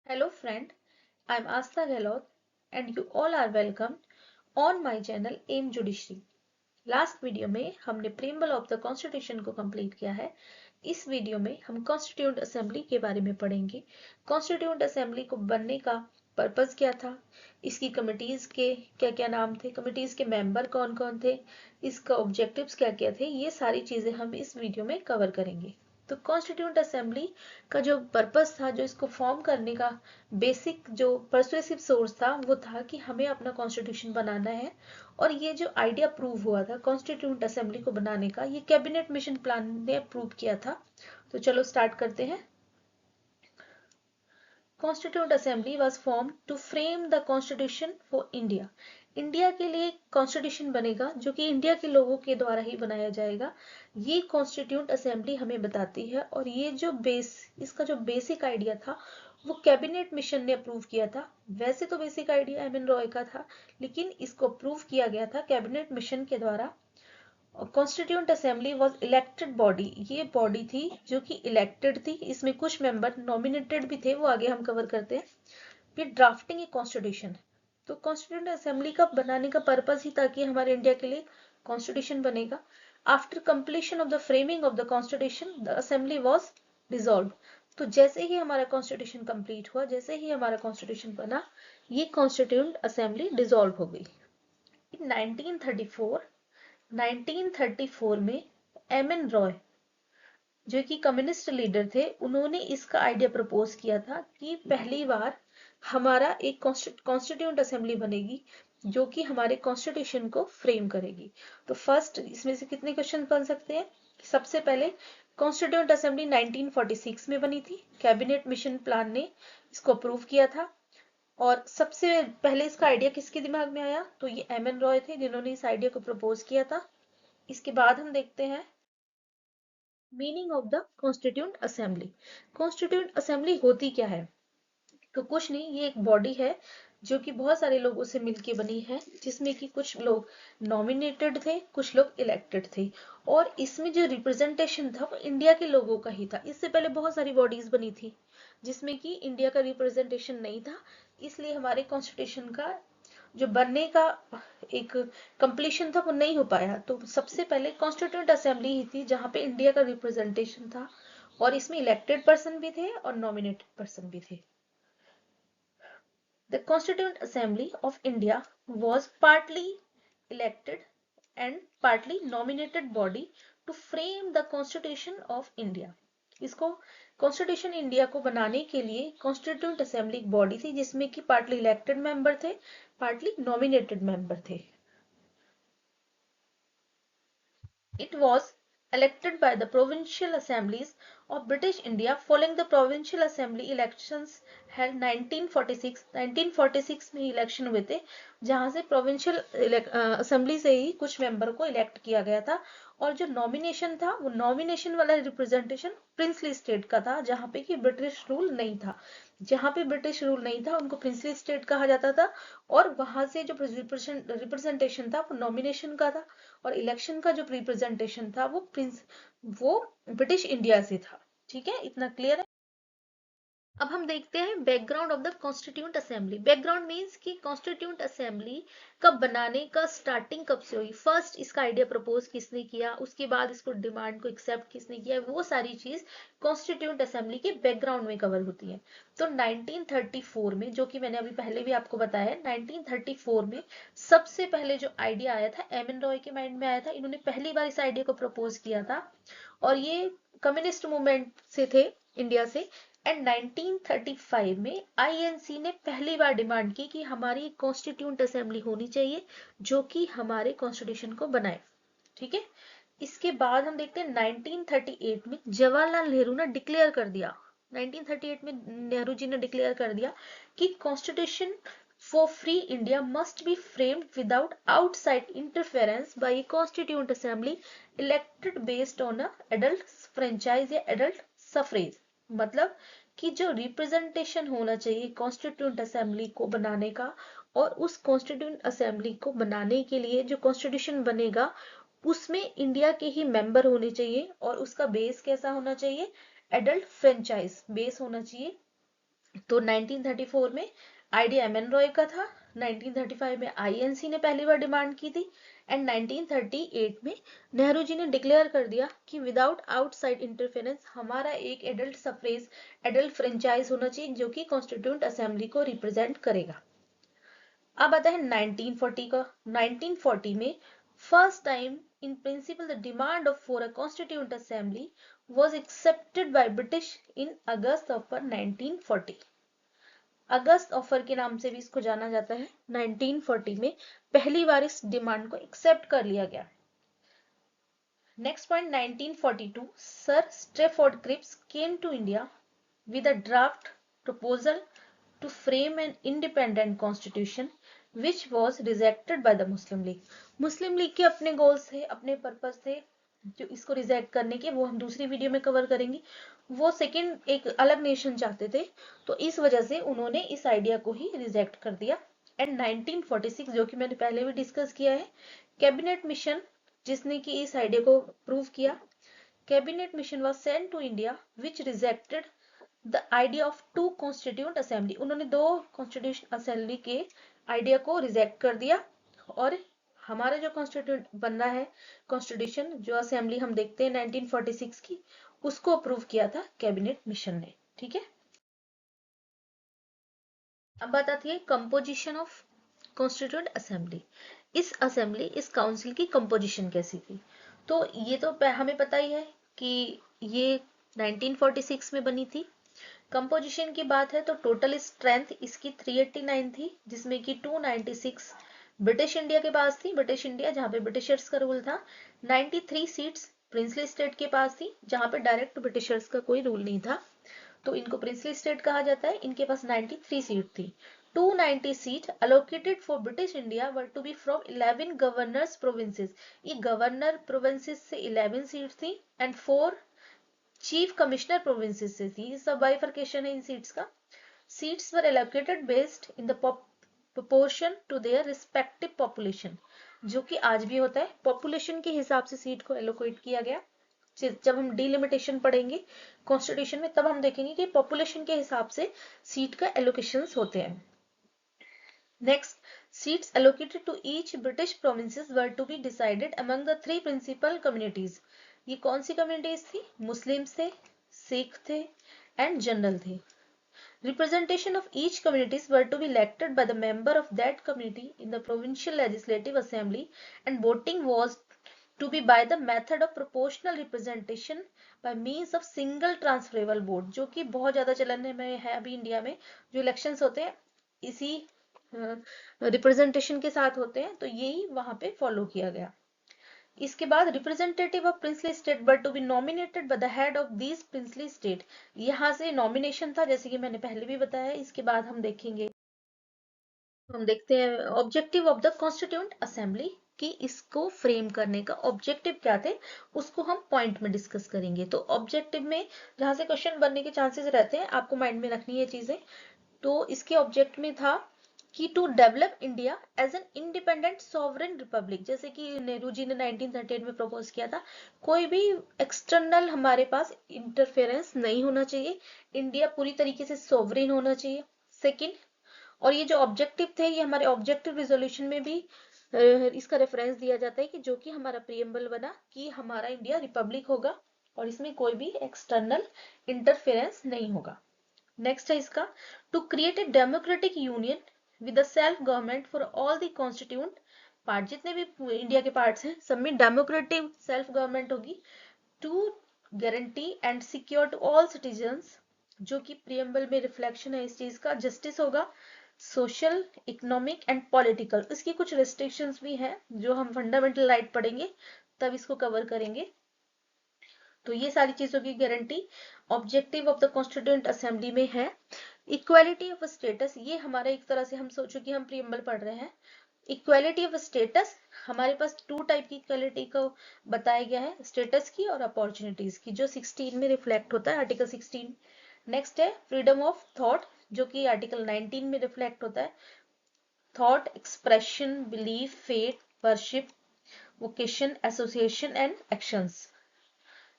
Hello friend, I am Asta Gehlot and you all are welcome on my channel AIM Judiciary. Last video में हमने preamble of the constitution को complete किया है। इस video में हम कॉन्स्टिट्यूएंट असेंबली के बारे में पढ़ेंगे। कॉन्स्टिट्यूएंट असेंबली को बनने का पर्पस क्या था, इसकी कमिटीज के क्या क्या नाम थे, कमिटीज के मेंबर कौन कौन थे, इसका ऑब्जेक्टिव्स क्या क्या थे, ये सारी चीजें हम इस वीडियो में कवर करेंगे। तो कॉन्स्टिट्यूएंट असेंबली का जो पर्पस था, जो इसको फॉर्म करने का बेसिक जो परसुएसिव सोर्स था, वो था कि हमें अपना कॉन्स्टिट्यूशन बनाना है। और ये जो आइडिया प्रूव हुआ था कॉन्स्टिट्यूएंट असेंबली को बनाने का, ये कैबिनेट मिशन प्लान ने अप्रूव किया था। तो चलो स्टार्ट करते हैं। Constituent assembly was form to frame the constitution for India. India के लिए कॉन्स्टिट्यूशन बनेगा जो कि इंडिया के लोगों के द्वारा ही बनाया जाएगा, ये कॉन्स्टिट्यूएंट असेंबली हमें बताती है। और ये जो इसका जो बेसिक आइडिया था वो कैबिनेट मिशन ने अप्रूव किया था। वैसे तो basic idea M N Roy का था, लेकिन इसको अप्रूव किया गया था कैबिनेट मिशन के द्वारा। Constituent assembly was elected body, ये बॉडी थी जो कि इलेक्टेड थी। इसमें कुछ मेंबर नॉमिनेटेड भी थे, वो आगे हम कवर करते हैं। फिर ड्राफ्टिंग ए कॉन्स्टिट्यूशन, तो कॉन्स्टिट्यूएंट असेंबली का बनाने का पर्पस ही था कि हमारे इंडिया के लिए कॉन्स्टिट्यूशन बनेगा। After completion of the framing of the constitution the assembly was dissolve. तो जैसे ही हमारा कॉन्स्टिट्यूशन कंप्लीट हुआ, जैसे ही हमारा कॉन्स्टिट्यूशन बना, ये कॉन्स्टिट्यूएंट असेंबली डिसॉल्व हो गई। इन 1934 में एम एन रॉय जो कि कम्युनिस्ट लीडर थे, उन्होंने इसका आइडिया प्रपोज किया था कि पहली बार हमारा एक कॉन्स्टिट्यूएंट असेंबली बनेगी जो कि हमारे कॉन्स्टिट्यूशन को फ्रेम करेगी। तो फर्स्ट इसमें से कितने क्वेश्चन बन सकते हैं। सबसे पहले कॉन्स्टिट्यूएंट असेंबली 1946 में बनी थी, कैबिनेट मिशन प्लान ने इसको अप्रूव किया था। और सबसे पहले इसका आइडिया किसके दिमाग में आया, तो ये एम एन रॉय थे जिन्होंने इस आइडिया को प्रपोज किया था। इसके बाद हम देखते हैं meaning of the constituent assembly. Constituent assembly होती क्या है, तो कुछ नहीं, ये एक बॉडी है जो कि बहुत सारे लोगों से मिलके बनी है, जिसमें कि कुछ लोग नॉमिनेटेड थे, कुछ लोग इलेक्टेड थे। और इसमें जो रिप्रेजेंटेशन था वो इंडिया के लोगों का ही था। इससे पहले बहुत सारी बॉडीज बनी थी जिसमें कि इंडिया का रिप्रेजेंटेशन नहीं था, इसलिए हमारे कॉन्स्टिट्यूशन का जो बनने का एक कंप्लीशन था वो नहीं हो पाया। तो सबसे पहले कॉन्स्टिट्यूएंट असेंबली ही थी जहां पे इंडिया का रिप्रेजेंटेशन था, और इसमें इलेक्टेड पर्सन भी थे और नॉमिनेटेड पर्सन भी थे। The Constituent Assembly of India was partly elected and partly nominated body to frame the Constitution of India. इसको कॉन्स्टिट्यूशन इंडिया को बनाने के लिए कॉन्स्टिट्यूंट असेंबली एक बॉडी थी जिसमें कि पार्टली इलेक्टेड मेंबर थे, पार्टली नॉमिनेटेड मेंबर थे। It was elected by the provincial assemblies of British India following the provincial assembly elections held 1946। 1946 में इलेक्शन हुए थे जहां से प्रोविंशियल असेंबली से ही कुछ मेंबर को इलेक्ट किया गया था। और जो नॉमिनेशन था वो नॉमिनेशन वाला रिप्रेजेंटेशन प्रिंसली स्टेट का था, जहां पे कि ब्रिटिश रूल नहीं था। जहां पे ब्रिटिश रूल नहीं था उनको प्रिंसली स्टेट कहा जाता था, और वहां से जो रिप्रेजेंटेशन था वो नॉमिनेशन का था, और इलेक्शन का जो रिप्रेजेंटेशन था वो ब्रिटिश इंडिया से था। ठीक है, इतना क्लियर है। अब हम देखते हैं background of the constituent assembly. Background means कि कॉन्स्टिट्यूएंट असेंबली कब बनाने का स्टार्टिंग कब से हुई, फर्स्ट इसका आइडिया प्रपोज किसने किया, उसके बाद इसको डिमांड को एक्सेप्ट किसने किया, वो सारी चीज कॉन्स्टिट्यूएंट असेंबली के बैकग्राउंड में कवर होती है। तो 1934 में, जो कि मैंने अभी पहले भी आपको बताया है, 1934 में सबसे पहले जो आइडिया आया था एम एन रॉय के माइंड में आया था। इन्होंने पहली बार इस आइडिया को प्रपोज किया था, और ये कम्युनिस्ट मूवमेंट से थे, इंडिया से। एंड 1935 में आईएनसी ने पहली बार डिमांड की कि हमारी एक कॉन्स्टिट्यूएंट असेंबली होनी चाहिए जो कि हमारे कॉन्स्टिट्यूशन को बनाए। ठीक है, इसके बाद हम देखते हैं 1938 में जवाहरलाल नेहरू ने डिक्लेयर कर दिया। 1938 में नेहरू जी ने डिक्लेयर कर दिया कि constitution for free India must be framed without outside interference by a constituent assembly elected based on a adult franchise या एडल्ट सफरेज। मतलब कि जो रिप्रेजेंटेशन होना चाहिए कॉन्स्टिट्यूएंट असेंबली को बनाने का, और उस कॉन्स्टिट्यूएंट असेंबली को बनाने के लिए जो कॉन्स्टिट्यूशन बनेगा उसमें इंडिया के ही मेंबर होने चाहिए, और उसका बेस कैसा होना चाहिए, एडल्ट फ्रेंचाइज बेस होना चाहिए, तो 1934 में आइडिया एम एन रॉय का था, 1935 में आईएनसी ने पहली बार डिमांड की थी, एंड 1938 में नेहरू जी ने डिक्लेयर कर दिया कि विदाउट आउटसाइड इंटरफेरेंस हमारा एक एडल्ट सफरेज एडल्ट फ्रेंचाइज होना चाहिए जो कि कॉन्स्टिट्यूंट असेंबली को रिप्रेजेंट करेगा। अब आता है 1940 का। 1940 में first time in principle the demand of for a constituent assembly was accepted by British in August of 1940। August offer के नाम से भी इसको जाना जाता है। 1940 में पहली बार इस डिमांड को एक्सेप्ट कर लिया गया। Next point 1942 sir Stafford Cripps came to India with a draft proposal to frame an independent constitution which was rejected by the Muslim League। Muslim league के अपने गोल्स थे, अपने पर्पस थे जो इसको रिजेक्ट करने के, वो हम दूसरी वीडियो में कवर करेंगे। वो सेकंड एक अलग नेशन चाहते थे, तो इस वजह से उन्होंने इस आइडिया को ही रिजेक्ट कर दिया। एंड 1946 जो कि मैंने पहले भी डिस्कस किया है, कैबिनेट मिशन जिसने कि इस आइडिया को प्रूव किया, cabinet mission was sent to India which rejected the idea of two constituent assembly. उन्होंने दो कॉन्स्टिट्यूशन असेंबली के आइडिया को रिजेक्ट कर दिया, और हमारा जो कॉन्स्टिट्यूंट बन रहा है, कॉन्स्टिट्यूशन जो असेंबली हम देखते हैं 1946 की, उसको अप्रूव किया था कैबिनेट मिशन ने। ठीक है, अब बात आती है कंपोजिशन ऑफ कॉन्स्टिट्यूंट असेंबली। इस असेंबली, इस काउंसिल की कंपोजिशन कैसी थी? तो ये तो हमें पता ही है कि ये 1946 में बनी थी। कंपोजिशन की बात है तो टोटल स्ट्रेंथ इसकी 389 थी, जिसमें कि 296 ब्रिटिश इंडिया के पास थी, ब्रिटिश इंडिया जहां पे ब्रिटिशर्स का रूल था। 93 सीट्स प्रिंसली स्टेट के पास थी, जहां पे डायरेक्ट ब्रिटिशर्स का कोई रूल नहीं था, तो इनको प्रिंसली स्टेट कहा जाता है। इनके पास 93 सीट थी। 290 seat allocated for British India were to be from 11 governors provinces. ये गवर्नर प्रोविंसेस से 11 सीट थी, एंड 4 चीफ कमिश्नर प्रोविंसेस से थी। सब बाइफर्केशन है इन सीट्स का। Seats were allocated based in the proportion to their respective population, जो कि आज भी होता है, पॉपुलेशन के हिसाब से सीट को एलोकेट किया गया। जब हम डिलिमिटेशन पढ़ेंगे कॉन्स्टिट्यूशन में, तब हम देखेंगे कि पॉपुलेशन के हिसाब से सीट का एलोकेशंस होते हैं। Next, seats allocated to each British provinces were to be decided among the 3 principal communities. ये कौन सी कम्युनिटीज थी? मुस्लिम्स थे, सिख थे, एंड जनरल थे। Representation of each communities were to be elected by the member of that community in the provincial legislative assembly, and voting was to be by the method of proportional representation by means of single transferable vote, जो कि बहुत ज्यादा चलन में है अभी India में। जो इलेक्शंस होते हैं इसी रिप्रेजेंटेशन के साथ होते हैं, तो यही वहां पे फॉलो किया गया। इसके बाद representative of princely state were to be nominated by the head of this princely state. यहाँ से नॉमिनेशन था, जैसे कि मैंने पहले भी बताया। इसके बाद हम देखेंगे, हम देखते हैं objective of the constituent assembly, कि इसको फ्रेम करने का ऑब्जेक्टिव क्या थे, उसको हम पॉइंट में डिस्कस करेंगे। तो ऑब्जेक्टिव में जहां से क्वेश्चन बनने के चांसेस रहते हैं, आपको माइंड में रखनी है चीजें। तो इसके ऑब्जेक्ट में था कि to develop India as an independent sovereign republic, जैसे कि नेहरू जी ने 1938 में प्रपोज किया था। कोई भी एक्सटर्नल हमारे पास इंटरफेरेंस नहीं होना चाहिए, इंडिया पूरी तरीके से सॉवरेन होना चाहिए। सेकंड, और ये जो ऑब्जेक्टिव थे, ये हमारे ऑब्जेक्टिव रिजोल्यूशन में भी इसका रेफरेंस दिया जाता है, कि जो कि हमारा प्रीएम्बल बना कि हमारा इंडिया रिपब्लिक होगा और इसमें कोई भी एक्सटर्नल इंटरफेरेंस नहीं होगा। नेक्स्ट है इसका, to create a democratic union with self government for all the constituent part, जितने भी इंडिया के पार्ट्स हैं सब में डेमोक्रेटिक सेल्फ गवर्नमेंट होगी। To guarantee and secure to all citizens, जो कि प्रीएम्बल में रिफ्लेक्शन है इस चीज का। जस्टिस होगा, सोशल, इकोनॉमिक एंड पॉलिटिकल। इसकी कुछ रेस्ट्रिक्शंस भी हैं जो हम फंडामेंटल राइट पढ़ेंगे तब इसको कवर करेंगे। तो ये सारी चीजों की guarantee objective of the constituent assembly में है। इक्वालिटी ऑफ स्टेटस, ये हमारा एक तरह से हम सोचो कि हम प्रीएम्बल पढ़ रहे हैं। इक्वालिटी ऑफ स्टेटस, हमारे पास 2 टाइप की इक्वालिटी को बताया गया है, स्टेटस की और अपॉर्चुनिटीज की, जो 16 में रिफ्लेक्ट होता है, आर्टिकल 16। नेक्स्ट है फ्रीडम ऑफ थॉट, जो कि आर्टिकल 19 में रिफ्लेक्ट होता है। Thought, expression, belief, faith, worship, vocation, association and actions.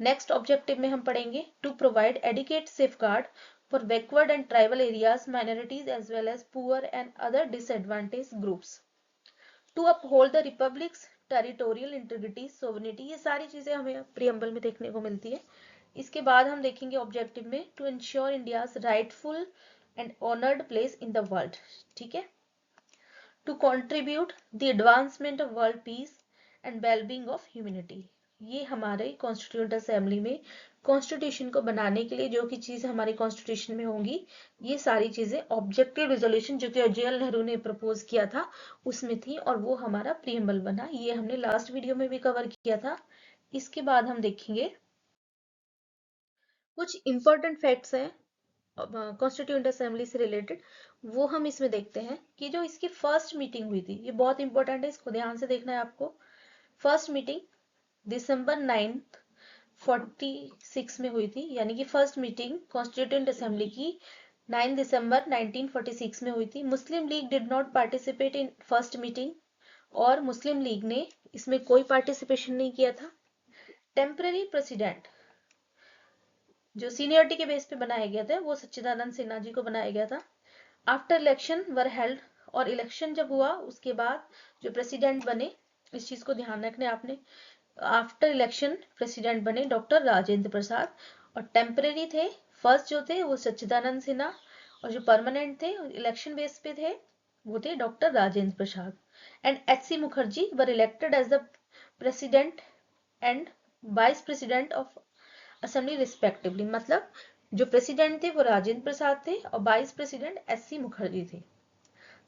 Next objective में हम पढ़ेंगे to provide adequate safeguard for backward and tribal areas, minorities as well as poor and other disadvantaged groups. To uphold the republic's territorial integrity, sovereignty, ये सारी चीजें हमें preamble में देखने को मिलती है. इसके बाद हम देखेंगे ऑब्जेक्टिव में to ensure India's rightful and honoured place in the world. ठीक है. To contribute the advancement of world peace and wellbeing of humanity. ये हमारे कॉन्स्टिट्यूंट असेंबली में कॉन्स्टिट्यूशन को बनाने के लिए जो कि चीज हमारे कॉन्स्टिट्यूशन में होंगी, ये सारी चीजें ऑब्जेक्टिव रिजोल्यूशन जो कि जवाहरलाल नेहरू ने प्रपोज किया था उसमें थी और वो हमारा प्रीएम्बल बना. ये हमने लास्ट वीडियो में भी कवर किया था. इसके बाद हम देखेंगे कुछ इंपॉर्टेंट फैक्ट्स हैं कॉन्स्टिट्यूंट असेंबली से रिलेटेड, वो हम इसमें देखते हैं कि जो इसकी फर्स्ट मीटिंग हुई थी, ये बहुत इंपॉर्टेंट है, इसको ध्यान से देखना है आपको. फर्स्ट मीटिंग दिसंबर 9 46 में हुई थी, यानी कि फर्स्ट मीटिंग कॉन्स्टिट्यूंट असेंबली की 9 दिसंबर 1946 में हुई थी. Muslim League did not participate in first meeting, और मुस्लिम लीग ने इसमें कोई पार्टिसिपेशन नहीं किया था. टेम्पररी प्रेसिडेंट जो सीनियरिटी के बेस पे बनाया गया था वो सच्चिदानंद सिन्हा जी को बनाया गया था. आफ्टर इलेक्शन वर हेल्ड, और इलेक्शन जब हुआ उसके बाद जो प्रेसिडेंट बने, इस चीज को ध्यान रखना है आपने, आफ्टर इलेक्शन प्रेसिडेंट बने डॉक्टर राजेंद्र प्रसाद, और टेम्परेरी थे फर्स्ट जो थे वो सच्चिदानंद सिन्हा, और जो परमानेंट थे इलेक्शन बेस पे थे वो थे doctor Rajendra Prasad. And H C. Mukherjee were elected as the president and vice president of assembly respectively. मतलब जो प्रेसिडेंट थे वो राजेंद्र प्रसाद थे और वाइस प्रेसिडेंट एच.सी. मुखर्जी थे.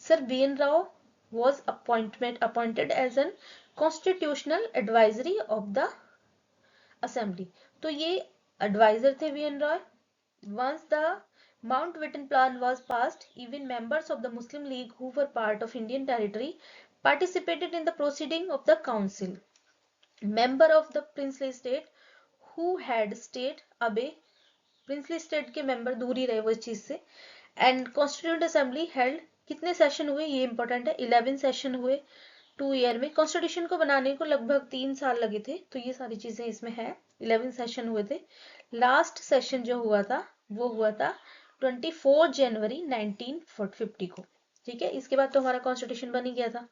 Sir BN. Rao was appointed as an constitutional advisory of the assembly. तो ये एडवाइजर थे BN. Roy. once the Mountbatten plan was passed, even members of the Muslim League who were part of Indian territory participated in the proceeding of the council. Member of the princely state who had stayed away, princely state के member दूर ही रहे वो इस चीज से. And constituent assembly held, कितने session हुए ये इंपॉर्टेंट है, 11 सेशन हुए 2 ईयर में. कॉन्स्टिट्यूशन को बनाने को लगभग 3 साल लगे थे, तो ये सारी चीजें इसमें है. 11 सेशन हुए थे. लास्ट सेशन जो हुआ था वो हुआ था 24 जनवरी 1950 को. ठीक है. इसके बाद तो हमारा कॉन्स्टिट्यूशन बन ही गया था.